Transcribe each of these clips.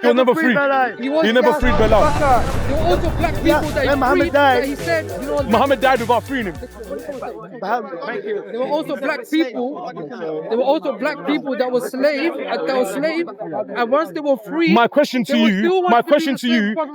He was never free. He never freed Bilal. There were also black people that he Muhammad freed, died. that he said, you know, Muhammad died without freeing him. there were also black people. There were also black people that were slaves, and once they were free. My question to you,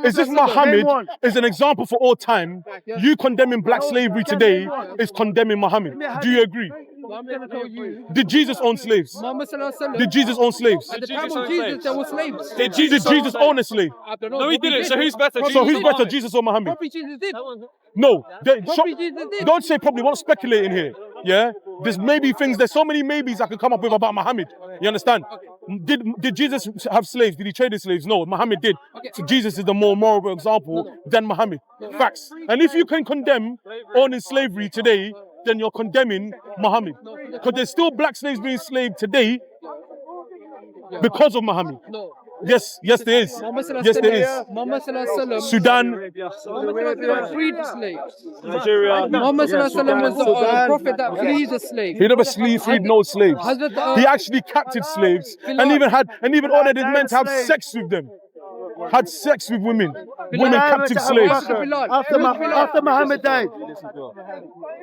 is this Muhammad is an example for all time? You condemning black slavery today is condemning Muhammad. Do you agree? Well, I'm going to tell you. Did Jesus own slaves? Muhammad Sallallahu Alaihi Wasallam, Did Jesus own slaves? at the time of Jesus, there were slaves. Did Jesus own a slave? I don't know. No, he didn't. So who's better? So who's better, Jesus or Muhammad? Probably Jesus did. No, Probably Jesus did. don't say probably. We're not speculating here. Yeah, there's maybe things. There's so many maybes I could come up with about Muhammad. You understand? Did Jesus have slaves? Did he trade his slaves? No, Muhammad did. So Jesus is the more moral example than Muhammad. Facts. And if you can condemn owning slavery today, then you're condemning Muhammad. Because there's still black slaves being enslaved today because of Muhammad. No. Yes, there is. Muhammad Sallallahu Yes, there Alaihi is. Wasallam, Muhammad Sallallahu Alaihi Wasallam, Sudan, Muhammad Sallallahu Alaihi Wasallam freed slaves. Nigeria. Muhammad Sallallahu Alaihi Wasallam was the prophet that freed the slave. he never freed no slaves. He actually captured slaves and even ordered his men to have sex with them. Had sex with women. Women captive slaves. After Muhammad died.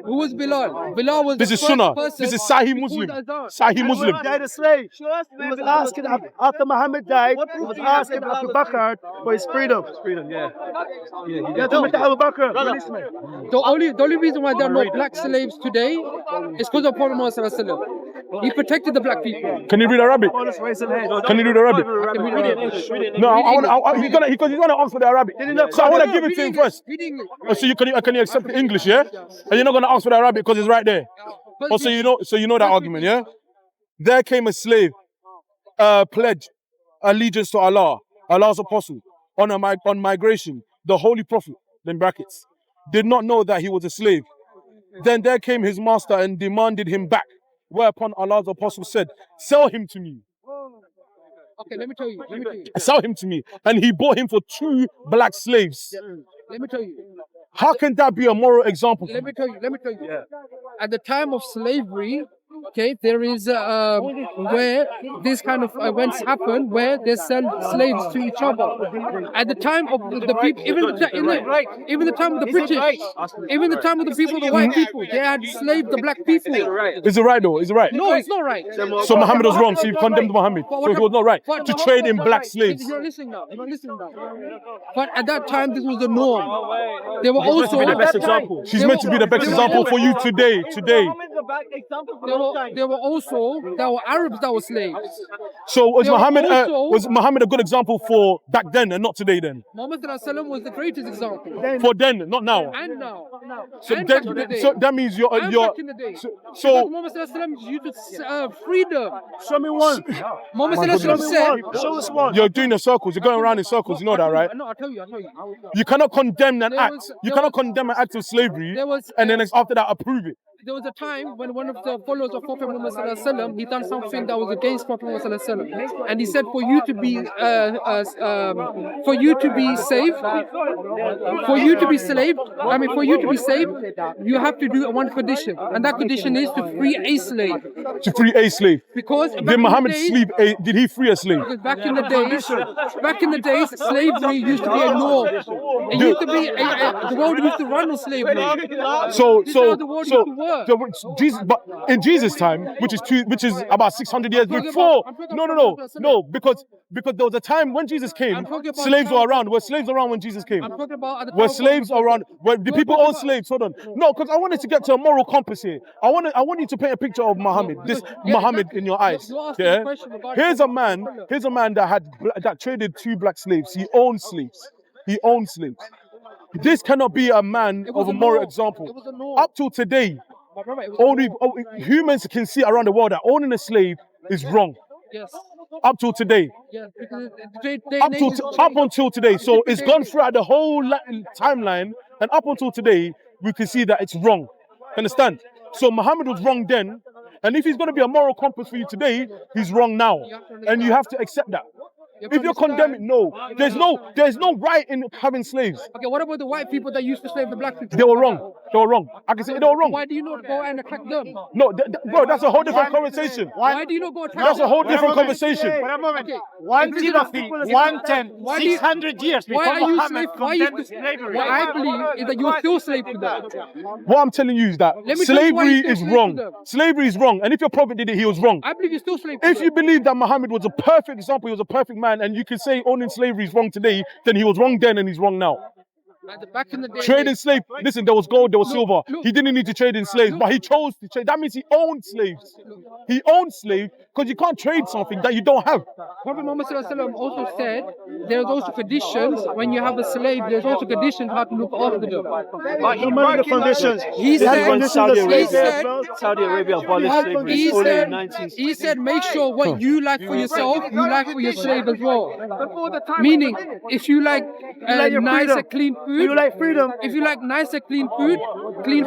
Who was Bilal? Bilal was This the is first Sunnah. person This is Sahih who Muslim. pulled azan. Sahih Muslim. Died a slave. He was asking after Muhammad died. He was asking Abu Bakr for his freedom. Yeah. Yeah, tell me to Abu Bakr. Release me. The only reason why there are no black slaves today is because of Prophet Muhammad Sallallahu Alaihi Wasallam. He protected the black people. Can you read Arabic? Can you read Arabic? Can we read it? No, he's gonna answer the Arabic. So I want to give it to him first. Read English. Oh, so can you accept the English, yeah? And you're not gonna ask for the Arabic because it's right there. Oh, so you know that argument, yeah? There came a slave, pledge allegiance to Allah, Allah's apostle, on migration. The holy prophet, in brackets, did not know that he was a slave. Then there came his master and demanded him back. Whereupon Allah's apostle said, "Sell him to me." Okay, let me tell you. Sell him to me. And he bought him for 2 black slaves. Let me tell you. How can that be a moral example? Let me tell you. At the time of slavery, okay, there is where these kind of events happen where they sell slaves to each other. At the time of the people, even the time of the British, even the time of the people, the white people, they had slaved the black people. Is it right though? Is it right? No, it's not right. So Muhammad was wrong. So you condemned Muhammad. So he was not right to trade in black slaves. You're not listening now. But at that time, this was the norm. They were also the best example. She's meant to be the best example for you today. There were Arabs that were slaves. So was also- Muhammad a good example for back then and not today then? Muhammad Sallallahu Alaihi Wasallam was the greatest example. For then, not now. And now. So And then, back in the day. so that means you're And back in the day. so Because Muhammad Sallallahu Alaihi Wasallam used freedom. Show me one. Muhammad Sallallahu Alaihi Wasallam said, Show us one. you're doing the circles. You're going around in circles. You know that, right? No, I'll tell you. You cannot condemn an There act. was- You there cannot was- condemn an act of slavery There was, and then after that approve it. there was a time when one of the followers of Prophet Muhammad Sallallahu Alaihi Wasallam, he done something that was against Prophet Muhammad Sallallahu Alaihi Wasallam, and he said, for you to be saved, for you to be saved, you have to do one condition, and that condition is to free a slave. To free a slave. Because Did Muhammad did he free a slave? Because back in the days, slavery used to be a norm. It used to be the world used to run on slavery. So the world used to work. Jesus, but in Jesus' time, which is about 600 years before. No, because there was a time when Jesus came, slaves were around. Were slaves around when Jesus came? I'm talking about at the Were time of- slaves around? Were the people own slaves? Hold on. No, because I wanted to get to a moral compass here. I want you to paint a picture of Muhammad. This Muhammad in your eyes. You asked me Yeah. a question about- Here's a man that traded 2 black slaves. He owned slaves. This cannot be a man It was of a a moral norm. example. It was a norm. Up till today, My brother, it was humans can see around the world that owning a slave is wrong. yes. Up till today. Yes, because Up until today. So it's gone throughout the whole timeline, and up until today, we can see that it's wrong. Understand? So Muhammad was wrong then, and if he's going to be a moral compass for you today, he's wrong now, and you have to accept that. If you're condemning, no. There's no right in having slaves. Okay, what about the white people that used to slave the black people? They were wrong. They were wrong. I can say they were wrong. Why do you not go and attack them? No, bro, that's a whole different conversation. Why do you not go attack That's them? a whole different conversation. Wait a moment. Okay. One Timothy, 1:10, Why do you- 600 years Why before are you Muhammad slave? Why you? condemned slavery. What I believe is that you're still slave to them. What I'm telling you is that Let me tell you why slavery you're still is slave wrong. to them. Slavery is wrong. And if your prophet did it, he was wrong. I believe you're still slave to If them. you believe that Muhammad was a perfect example, he was a perfect man, and you can say owning slavery is wrong today, then he was wrong then and he's wrong now. Back in the day, Trading slave, listen, there was gold, there was silver. look. He didn't need to trade in slaves, but he chose to trade. That means he owned slaves. He owned slaves because you can't trade something that you don't have. Prophet Muhammad ﷺ also said there's also conditions when you have a slave. There's also conditions how to look after them. But he broke the conditions. He They had said- conditions Saudi that Arabia, said- Saudi Arabia abolished slavery He only said, in 19. he said, make sure what you like for yourself, you like for your slave as well. Meaning, if you like like your nice freedom. and clean food, You like freedom. if you like nice and clean food, clean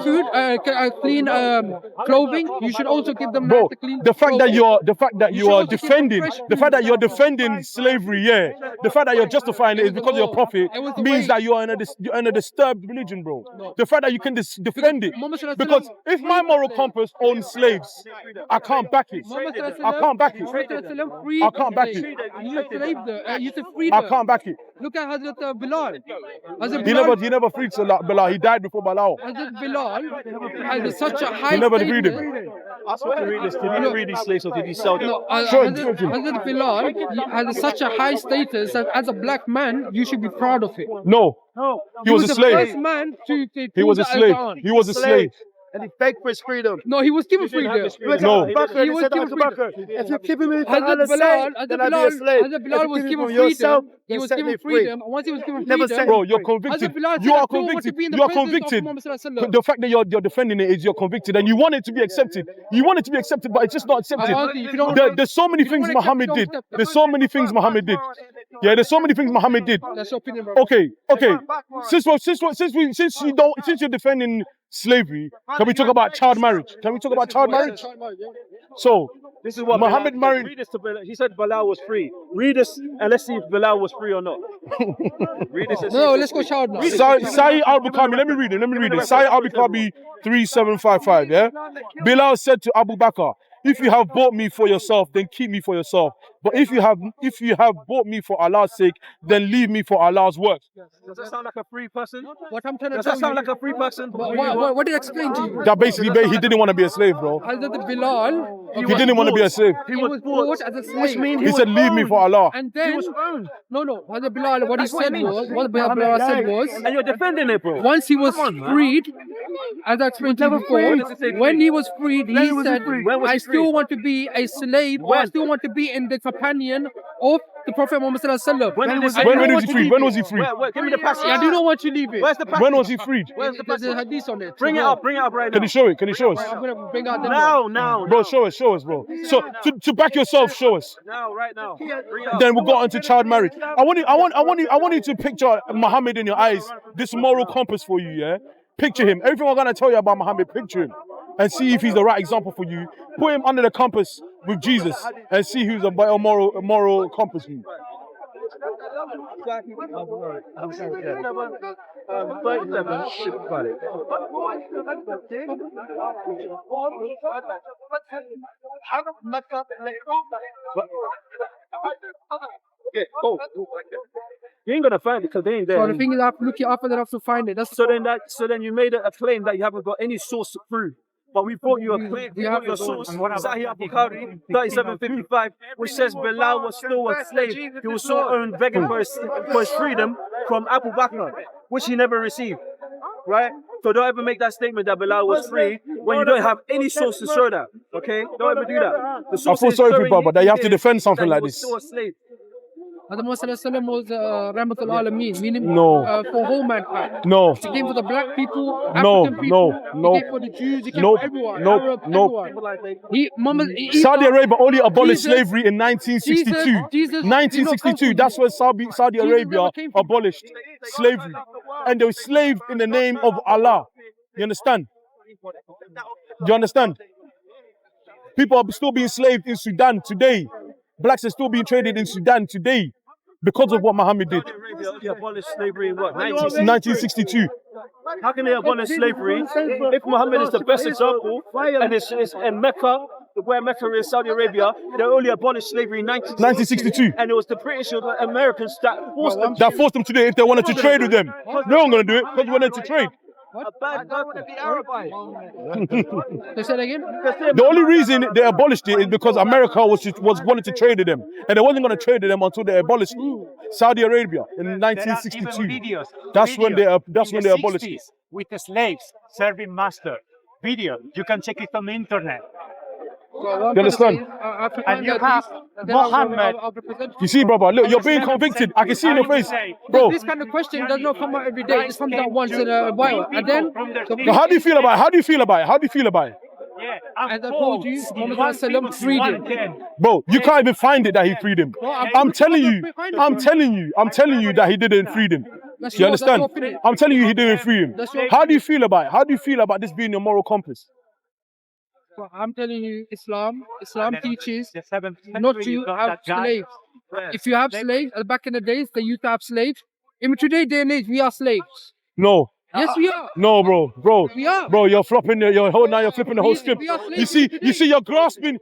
clothing, you should also give them nice Bro, and clean the fact that clothing. you should are also give them defending, fresh the fact that food. you're defending slavery, yeah, the fact that you're justifying it is because of your prophet It was the means way. that you're in a disturbed religion, bro. No. The fact that you can defend it, Muhammad Sallallahu Alaihi because Wasallam if my moral compass owns slaves, I can't back it. Muhammad Sallallahu Alaihi I can't back it. Muhammad Sallallahu Alaihi Wasallam freed I can't back slaves. it. You enslaved them. You freed I them. can't back it. Look at Hazrat Bilal. Hazrat He never freed Bilal. He died before Bilal. Hazrat Bilal has such a high He never freed status. him. Ask what read this. Did you read these slaves or did he sell them? No, Sure, Hazrat Bilal has such a high status that as a black man, you should be proud of it. No, he was a the slave. first man to He was a slave. He was a slave. And he begged for his freedom. No, he was given freedom. He went No. to Abu Bakr, He he was said to given Abu Bakr, if you give me for Hazrat Allah's sake, then I'll be a slave. Hazrat Bilal was given from yourself, freedom. He then was set given me free. freedom. And once he was given Never freedom, set Bro, you're Hazrat convicted. Bilal said, You "I are still want to convicted. be in the You are presence of convicted. Muhammad Sallallahu Alaihi Wasallam." The fact that you're defending it is you're convicted and you want it to be accepted. You want it to be accepted, but it's just not accepted. Honestly, if you don't- There's so many if you don't things wanna accept, Muhammad don't did. accept. There's so many things Muhammad did. Yeah, there's so many things Muhammad did. That's your opinion, bro. Okay. Since you're defending slavery, can we talk about child marriage? Can we talk about child marriage? So This is what Muhammad Bilal, married. read this to Bilal. He said Bilal was free. Read this and let's see if Bilal was free or not. Read this and see No, if let's go child now. Sahih al-Bukhari, let me read it. Sahih al-Bukhari 3755, yeah? Bilal said to Abu Bakr, if you have bought me for yourself, then keep me for yourself. But if you have bought me for Allah's sake, then leave me for Allah's work. Does that sound like a free person? What I'm trying to Does tell that sound you, like a free person? what did I explain to you? That basically, he didn't want to be a slave, bro. Hazrat Bilal, He didn't want to be a slave. he was bought as a slave. He said, leave me for Allah. And then, no, Hazrat Bilal, what he said was, what Bilal said was, And you're defending it, bro. once he was freed, as I explained to you before, when he was freed, he said, I still want to be a slave, or I still want to be in the companion of the Prophet Muhammad Sallallahu Alaihi Wasallam. When was When was he freed? When was he freed? Give me the passage. I do not want to leave it. Where's the passage? When was he freed? Where's the There's a passage? hadith on it. Bring it up right Can now. you show it? Can you show us? I'm going to bring out the Now. Bro, show us, bro. So to back yourself, show us. Now, right now. Bring it up. Then we'll go on to child marriage. I want you to picture Muhammad in your eyes, this moral compass for you, yeah? Picture him. Everything I'm gonna tell you about Muhammad, picture him. And see if he's the right example for you. Put him under the compass with Jesus and see who's a better moral compass for you. You ain't gonna find it because they ain't there. So the thing is, I have to look it up and then I have to find it. That's So then you made a claim that you haven't got any source through. But we brought you a claim, we brought your source, Sahih al-Bukhari 3755, which says Bilal was still a slave. He was still earned begging for his freedom from Abu Bakr, which he never received. Right? So don't ever make that statement that Bilal was free when you don't have any source to show that. Okay? Don't ever do that. The I source feel is sorry for showing you, but that you have to is defend something that like he was this. still a slave. Hazrat Muhammad Sallallahu Alaihi Wasallam was Rahmatul Alameen, meaning No. for whole mankind. No. He came for the black people, No, African people. no, He came for the Jews. He came Nope, for everyone. nope, Arab, nope. everyone. Saudi Arabia only abolished Jesus- slavery in 1962. Jesus 1962, that's when Saudi Arabia never came from- abolished slavery. And they were slaved in the name of Allah. You understand? You understand? People are still being slaved in Sudan today. Blacks are still being traded in Sudan today. Because of what Muhammad did. Saudi Arabia only abolished slavery in what? 1962. How can they abolish slavery if Muhammad is the best example and it's in Mecca, where Mecca is Saudi Arabia, they only abolished slavery in 1962. and it was the British or the Americans that forced them That forced them to do it if they wanted to trade with them. No one gonna do it because we wanted to trade. They said again? The only reason they abolished it is because America was wanted to trade with them, and they wasn't gonna trade with them until they abolished Saudi Arabia in 1962. That's when they abolished it. With the slaves serving master. Video. You can check it on the internet. Well, You understand? And you have Mohammed. You see, brother, look, you're being convicted. I can see in your face, bro. This kind of question does not come out every day. It comes out once in a while. And then, Now, how do you feel about it? How do you feel about it? How do you feel about it? Yeah, as I told you, Muhammad Sallam freed him. Bro, you can't even find it that he freed him. I'm telling you that he didn't free him. You understand? I'm telling you he didn't free him. How do you feel about it? How do you feel about this being your moral compass? Well, I'm telling you, Islam teaches The 7th not century, to you got have that guy. slaves. If you have slaves, back in the days, they used to have slaves. In today's day and age, we are slaves. No. Yes, we are. No, bro. We are. Bro, you're flopping you're flipping the whole script. We are You slaves see, you're grasping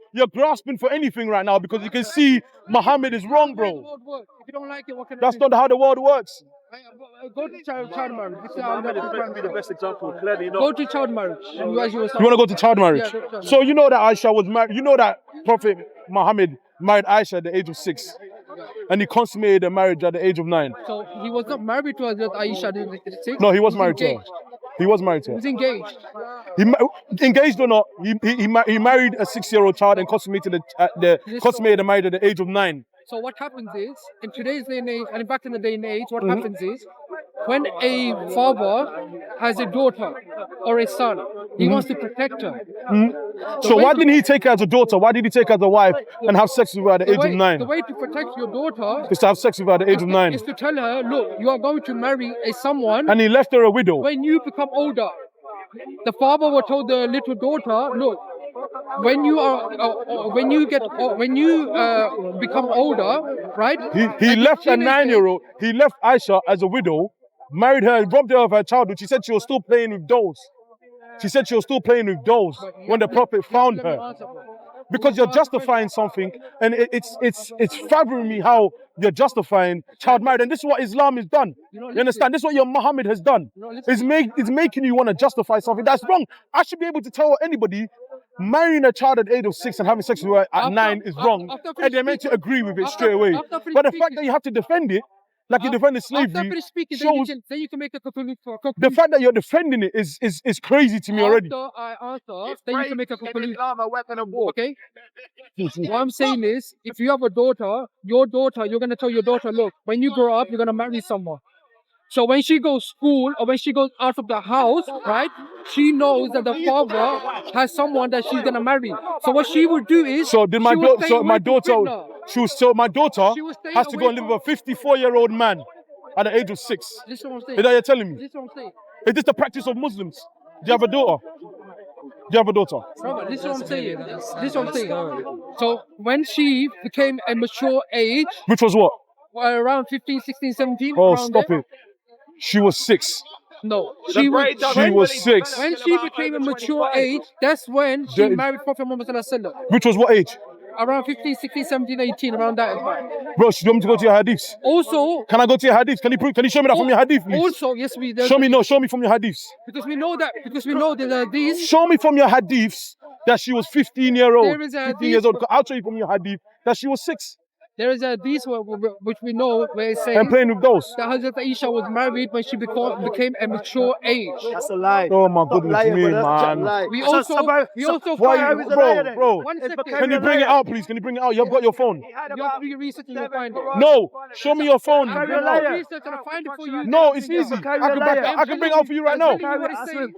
for anything right now because you can see Muhammad is wrong, bro. If you don't like it, what can I That's do? not how the world works. Go to child marriage. This is how Muhammad is meant to be the best example, clearly not. Go to child marriage. And you, as you were You want to go to child marriage? Yeah, go to child So you know that Aisha was married. You know that Prophet Muhammad married Aisha at the age of 6, and he consummated the marriage at the age of 9. So he was not married to Hazrat Aisha at the age of 6. No, he was married to her. He was married to He her. was engaged. Engaged or not, he married a 6-year-old child and consummated the marriage at the age of 9. So what happens is, in today's day and age, and back in the day and age, what happens is, when a father has a daughter or a son, he wants to protect her. So why didn't he take her as a daughter? Why did he take her as a wife and have sex with her at the age of 9? The way to protect your daughter Is to have sex with her at the age of 9. is to tell her, look, you are going to marry someone And he left her a widow. when you become older. The father will tell the little daughter, look, when you become older, right? He left a 9-year-old. He left Aisha as a widow, married her, robbed her of her childhood. She said she was still playing with dolls. When the Prophet found her. Because you're justifying something, and it's fathoming me how you're justifying child marriage, and this is what Islam has done. You understand? This is what your Muhammad has done. It's making you want to justify something that's wrong. I should be able to tell anybody marrying a child at the age of 6 and having sex with her at 9 is wrong, and they're meant to agree with it straight away. But the fact that you have to defend it, like you defended slavery, shows then you can make a conclusion. the fact that you're defending it is crazy to me already. After I answer, then you can make a conclusion. Okay? What I'm saying is, if you have a daughter, you're going to tell your daughter, look, when you grow up, you're going to marry someone. So when she goes to school or when she goes out of the house, right, she knows that the father has someone that she's going to marry. So what she would do is... So did my daughter has to go and live with a 54-year-old man at the age of 6. This is what I'm saying. Is that what you're telling me? This is what I'm saying. Is this the practice of Muslims? Do you have a daughter? Brother, this is what I'm saying. So when she became a mature age... Which was what? Around 15, 16, 17. Oh, stop it. She was 6. No, she was 6. When she became a mature age, that's when she married Prophet Muhammad Sallallahu Alaihi Wasallam. Which was what age? Around 15, 16, 17, 18, around that. Bro, do you want me to go to your hadiths? Also, can I go to your hadiths? Can you show me that from your hadith, please? Also, yes, show me from your hadiths. Because we know that these. Show me from your hadiths that she was 15 years old. 15 years old. I'll show you from your hadith that she was 6. There is a hadith which we know where it says and playing with those. That Hazrat Aisha was married when she became a mature age. That's a lie. Oh my goodness me, man. We also bro. Can you bring it out, please? Can you bring it out? You've got your phone. You have to do your research and you'll find it. No, show me your phone. Research and I'll find it for you. No, it's easy. I can bring it out for you right now.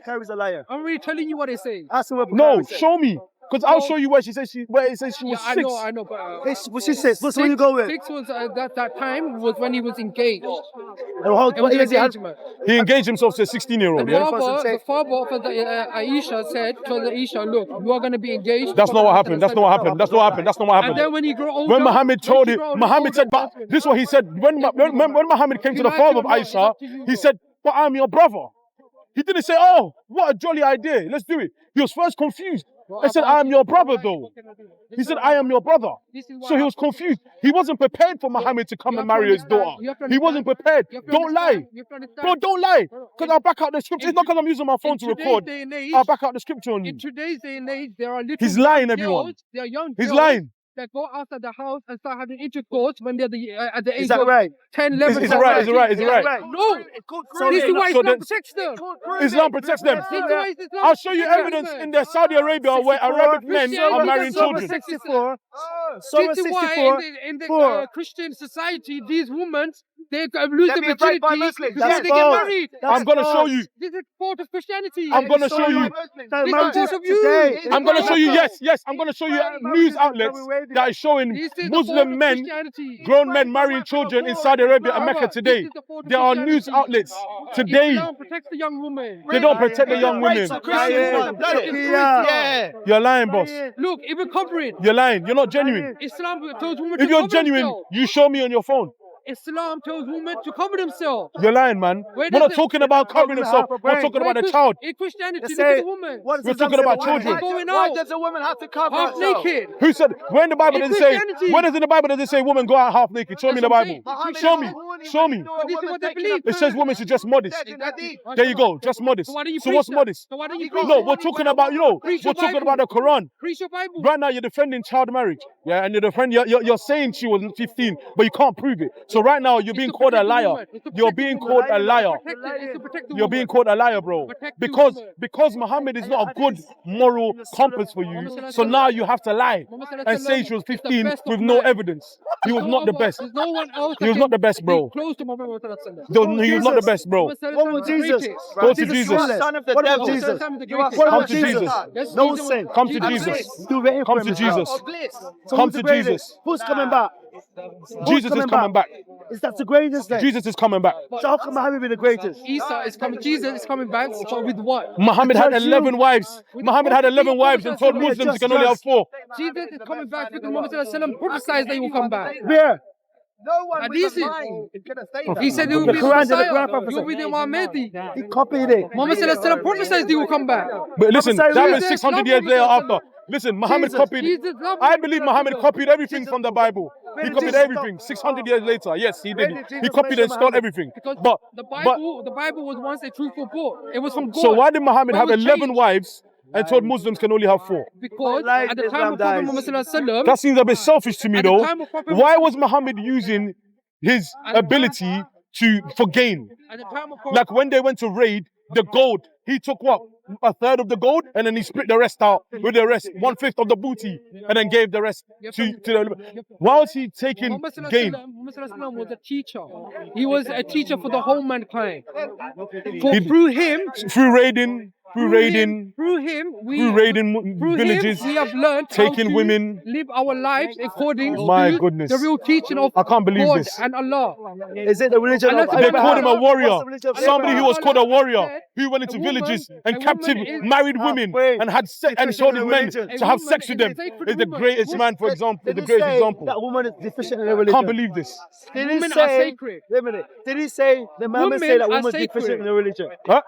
Carrie's a liar. I'm really telling you what it says. No, show me. Because I'll show you where she says where it says she was Yeah, 6. I know, but What she says? What's when you go with? 6 was that time was when he was engaged. What It was years he had? engagement. He engaged himself to a 16-year-old, The yeah? father of Aisha told Aisha, look, you are going to be engaged. That's not what happened. That's not what happened. That's not what happened. That's not what And happened. then when he grew older, When Muhammad told he it, grew older, Muhammad said, but this is what he said. When Muhammad came to the like father it of or not, it's Aisha, up to you, he bro. said, but I'm your brother. He didn't say, oh, what a jolly idea. Let's do it. He was first confused. I said, I am your brother, though. He said, I am your brother. So he was confused. He wasn't prepared for Muhammad to come and marry his daughter. He wasn't prepared. Don't lie. Bro, don't lie. Because I'll back out the scripture. It's not because I'm using my phone to record. I'll back out the scripture on you. In today's day and age, there are little He's lying, girls, everyone. There are young He's girls lying. that go outside the house and start having intercourse when they're at the age Is that of right? 10, 11. Is it right? Is it right? Is it right? No. This is why So Islam then- protects them. Islam protects them. This is why Islam I'll show you protects evidence them. in Saudi Arabia where Arabic men Christianity are marrying does not children. protect 64. This is why in the Christian society, these women, they lose their virginity because That's they get false. married. I'm going to show you. This is part of Christianity. I'm going to show you. Because of you. Today. I'm going to show you. Yes. I'm going to show you news outlets that is showing This is the Muslim part of men, Christianity. grown men marrying children in Saudi Arabia and Mecca today. There are news outlets today. Islam protects the young woman. They don't protect the young women. Yeah. You're lying, boss. Look, even covering. You're lying. You're not genuine. Islam tells women If to you're cover genuine, themselves. you show me on your phone. Islam tells women to cover themselves. You're lying, man. Where We're not does it- talking about covering yourself. We're talking about the child. In Christianity, They look at say- the woman. We're talking about children. Going Why out does a woman have to cover half herself? naked. Who said? Where in the Bible In does it say? Christianity. Where does in the Bible does it say women go out half naked? Show me in the That's Bible. what I'm Show saying. me. Show me. But this is what they believe. It says women should dress modest. There you go, just modest. So why don't you So preach what's that? modest? So why don't you preach No, that? we're talking about, Preach we're your talking Bible. about the Quran. Preach your Bible. Right now, you're defending child marriage, yeah, and you're saying she was 15, but you can't prove it. So right now, you're being to called a protect the liar. woman. It's to You're protect the being woman. called a liar. It's to protect the You're woman. being called a liar, bro. Protect the Because woman. Muhammad is not a good moral compass for you. So now you have to lie and say she was 15 with no evidence. He was not the best. There's no one else He was not the best, bro. Close to Muhammad Sallallahu Alaihi Wasallam. He was not the best, bro. What was Jesus? Go to Jesus. Son of the devil. Jesus. Come to Jesus. No sin. Come to Jesus. Do waiting for Come him to as well. Jesus. So Come who's to the greatest? Jesus. Who's coming back? Jesus is coming back. Is that the greatest then? Jesus is coming back. So how come Muhammad be the greatest? Isa is coming. Jesus is coming back. So with what? Muhammad had Because 11 you- wives. Muhammad had 11 wives and told Muslims you can only have 4. Jesus is coming back because Muhammad Sallallahu Alaihi Wasallam prophesied that he will come back. Where? And he said he will The be the Quran, the Messiah. Quran He will be the Mahdi. He copied it. Muhammad Sallallahu Alaihi Wasallam prophesied he will come back. But listen, Prophesy that with was 600 years later after. Listen, Muhammad copied. Jesus loved I him. believe Muhammad copied everything from the Bible. He copied everything. 600 years later, yes, he did. He copied and stole everything. Because But the Bible was once a truthful book. It was from God. so why did Muhammad But have it was 11 changed. wives and told Muslims can only have 4? Because Lies at the Islam time of Prophet dies. Muhammad Sallallahu Alaihi Wasallam, That seems a bit selfish to me, At the though. time of Prophet Why was Muhammad using his ability for gain? at the time of Prophet Like when they went to raid the gold, he took what? A third of the gold, and then he split the rest out with the rest, 1/5 of the booty, and then gave the rest to the. Why was he taking Muhammad Sallallahu gain? Alaihi Wasallam, Muhammad Sallallahu Alaihi Wasallam was a teacher. He was a teacher for the whole mankind. Through him, Through raiding, through him, we through villages, him, we have learned taking how to women. live our lives according My to goodness. the real teaching of I can't believe God this. and Allah. Is it the religion And of that's- They Abraham? called him a warrior. What's the religion of Somebody who Abraham? was called a warrior, said who went into a woman- villages a and woman captive is- married women and had and showed his men religion. to A have woman sex with is a them. sacred Is the woman. greatest man, for example. Did The he greatest say example. that woman is deficient in her religion? Can't believe this. Did he Women are say? sacred. Wait a minute. Did he say the Muhammad say Women that are woman's sacred. deficient in her religion? Huh?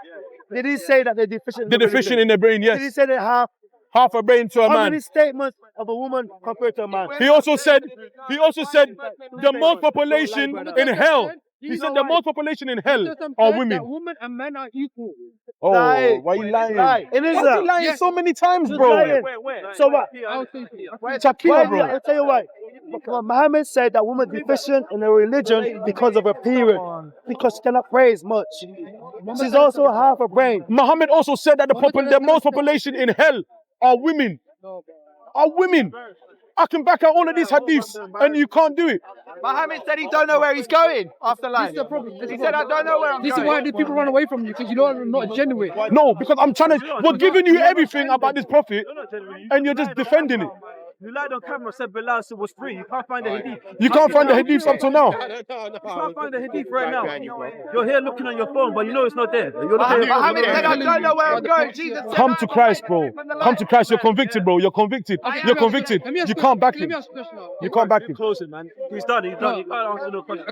Did he say that they're deficient? They're in their deficient religion? in their brain, Did he yes. say that Half a brain to a how man. many statements of a woman compared to a man? He also said the most population in hell. He said the most population in hell are That women. women and men are equal. Oh, Lie. why you lying? Lie. In Why Islam. you lying Yes. so many times, Just bro? lying. So what? I'll say to you. Shakira, Why, bro. I'll tell you why. Because Muhammad said that woman deficient in her religion because of her period, because she cannot praise much. She's also half a brain. Muhammad also said that the most population in hell are women. Are women. I can back out all of these hadiths and you can't do it. Mohammed said he don't know where he's going after This life. is the problem. He said, I don't know where I'm This is going. why the people run away from you, because you're not genuine. No, because I'm trying to. We're giving you everything about this prophet, and you're just defending it. You lied on camera, said Bilal was free. You can't find the hadith. You can't find the hadiths up till now. You can't find the hadith right now. You're here looking on your phone, but you know it's not there. You're looking Mohammed said, I don't know where I'm going. Jesus said, Come to Christ, bro. Come to Christ. You're convicted, bro. You're convicted. You're convicted. You can't back him. You can't back him. closing, man. He's done. He's done. You can't answer no question.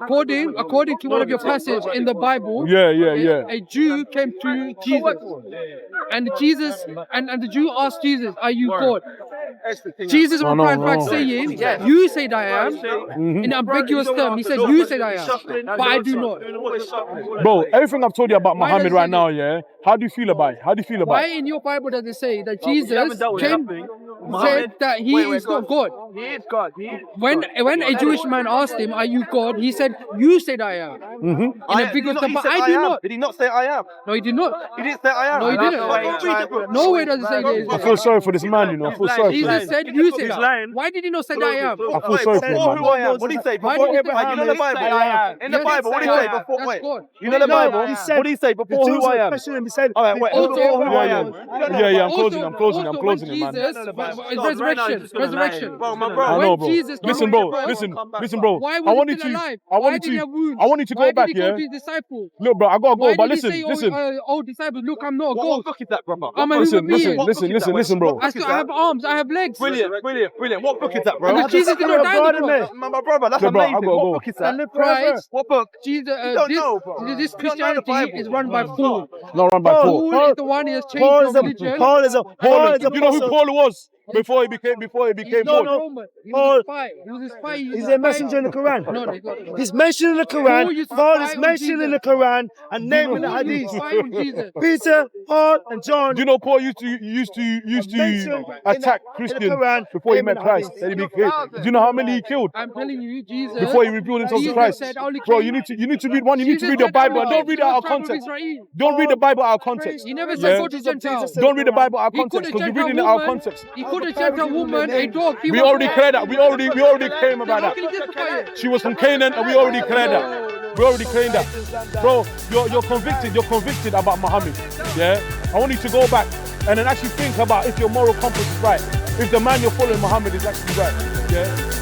According to one of your passages in the Bible, Yeah. a Jew came to Jesus, and the Jew asked Jesus, "Are you God?" Jesus replied back saying, "You say that I am." In ambiguous term, he said, "You say that I am, but I do not." Bro, everything I've told you about Mohammed right now, yeah. How do you feel about it? How do you feel about Why it? in your Bible does it say that You haven't Jesus dealt with came, nothing. said that he is not God? He is God. He is. When a Jewish man asked him, "Are you God?" he said, "You say that I am." In ambiguous term, but I do not. Did he not say I am? No, he did not. He didn't say I am. No, he didn't. Nowhere does it say I that. feel sorry for this man, you know. I feel sorry for him. Jesus said, "You say He's that." lying. Why did he not say that I am? I feel sorry for him, Before who man. I am. What did he say? Why Before did he Abraham. You know the Bible. In the Yes, Bible, what did he that's say? God. Before That's wait. God. You know the Bible. He said, What did he say? Before who I am. Questioned him, he said, All right, wait. Also- Before who I am. Yeah, I'm closing it, Also, I'm closing when it, man. Jesus, resurrection. Bro, my bro. I know, bro. Jesus came Listen, to bro. the cross, Listen, bro. Why I was want he you still to. alive? I Why wanted did he have to. wounds? I want you to Why go back, did he go yeah. to his disciples? Look, bro. I gotta Why go, but did he say, listen. "Oh, disciples, look, I'm not a What ghost. book is that, brother? I'm a Listen, human being. listen, bro. I have arms, I have legs." Brilliant. What book is that, bro? And Jesus did not die on the cross. My brother, that's Look, bro, I amazing. gotta What go. book is that? And the Christ, What book? Jesus, You don't know, bro. this You don't know the Christianity Bible. is run by Paul. Not run by Paul. Paul is the one who has changed Paul your is a religion. Paul is a You know who Paul was before he became He's Paul. not Roman. He Paul- was a spy. He was a spy. He's a messenger in the Quran. No, he's not. He's mentioned in the Paul Quran. used to Paul spy is on mentioned in the Jesus. Quran and named in the Paul used Hadith. to spy on Jesus. Peter, Paul, and John. Do you know Paul used to Mentioned attack in the Christians Quran, before he named met in the Christ? Hadith. Then he became. Do you know how many he killed I'm telling you, Jesus. before he revealed himself to Jesus Christ? said only Bro, came- you need to read one. You need to Jesus read the said Bible only and don't came read to it out of the tribe of context. Israel. Don't read the Bible out of context. He never Yeah? said go to Gentiles. Don't read the Bible out of He called context a because you're Gentile reading it out of woman. context. He called a Gentile woman a dog. He We was already cleared that. We already came about How that. can you justify it? She was from Canaan and we already cleared that. We already claimed that. Bro, you're convicted. You're convicted about Muhammad. Yeah? I want you to go back and then actually think about if your moral compass is right. If the man you're following, Muhammad, is actually right. Yeah?